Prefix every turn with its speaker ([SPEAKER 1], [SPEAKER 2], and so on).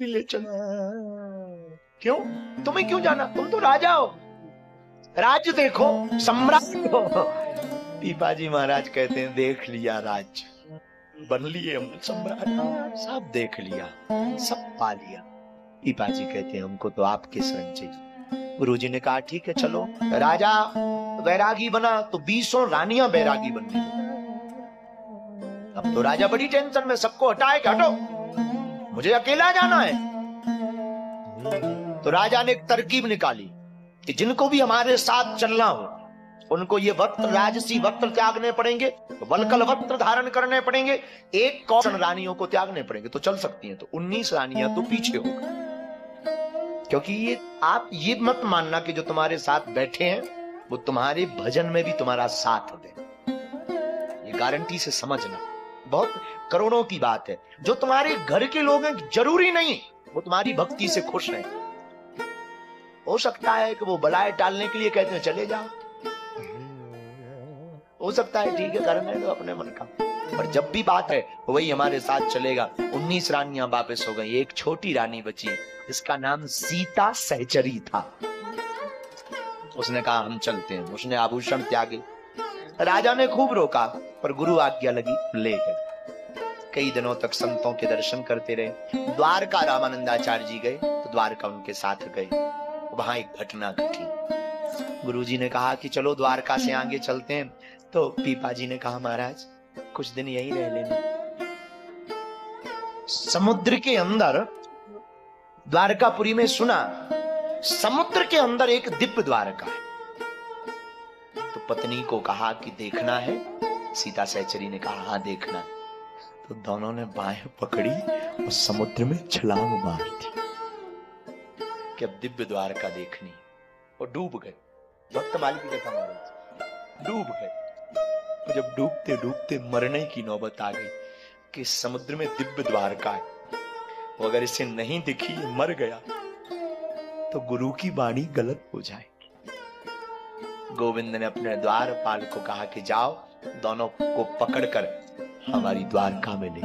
[SPEAKER 1] ले चलो। क्यों? तुम्हें क्यों जाना? तुम तो राजा हो, राज्य देखो, सम्राट हो। पीपाजी महाराज कहते हैं देख लिया राज्य, बन लिए हम सम्राट, सब देख लिया, सब पा लिया। पीपाजी कहते हैं हमको तो आपके शरण चाहिए। गुरुजी ने कहा ठीक है चलो। राजा वैरागी बना तो 20 रानियां बैरागी बनने लगी। अब तो राजा बड़ी टेंशन में, सबको हटाए कि हटो, मुझे अकेला जाना है। तो राजा ने एक तरकीब निकाली कि जिनको भी हमारे साथ चलना हो उनको ये वस्त्र, राजसी वस्त्र त्यागने पड़ेंगे, वलकल वस्त्र धारण करने पड़ेंगे, एक कौन रानियों को त्यागने पड़ेंगे तो चल सकती हैं। तो 19 रानियां तो पीछे हो गई, क्योंकि ये आप ये मत मानना कि जो तुम्हारे साथ बैठे हैं वो तुम्हारे भजन में भी तुम्हारा साथ दे, ये गारंटी से समझना। बहुत करोड़ों की बात है। जो तुम्हारे घर के लोग हैं जरूरी नहीं वो तुम्हारी भक्ति से खुश हैं। हो सकता है कि वो बलाए टालने के लिए कहते हैं चले जाओ, हो सकता है ठीक है करने दो अपने मन का, पर जब भी बात है वही हमारे साथ चलेगा। 19 रानियां वापस हो गई, एक छोटी रानी बची जिसका नाम सीता सहचरी था। उसने कहा हम चलते हैं। उसने आभूषण त्यागे। राजा ने खूब रोका पर गुरु आज्ञा लगी, ले गए। कई दिनों तक संतों के दर्शन करते रहे। द्वारका रामानंदाचार्य जी गए तो द्वारका उनके साथ गए। वहां एक घटना घटी। गुरुजी ने कहा कि चलो द्वारका से आगे चलते हैं। तो पीपाजी ने कहा महाराज कुछ दिन यहीं रह लेना। समुद्र के अंदर, द्वारकापुरी में सुना समुद्र के अंदर एक दिव्य द्वारका है। तो पत्नी को कहा कि देखना है। सीता सहचरी ने कहा हाँ देखना है। तो दोनों ने बाहें पकड़ी और समुद्र में छलांग मार दी कि अब दिव्य द्वारका देखनी। और डूब गए। भक्त माली की कथा महाराज, डूब गए। जब डूबते डूबते मरने की नौबत आ गई कि समुद्र में दिव्य द्वारका है, वो अगर इसे नहीं दिखी, मर गया तो गुरु की वाणी गलत हो जाएगी। गोविंद ने अपने द्वारपाल को कहा कि जाओ दोनों को पकड़कर हमारी द्वारका में ले।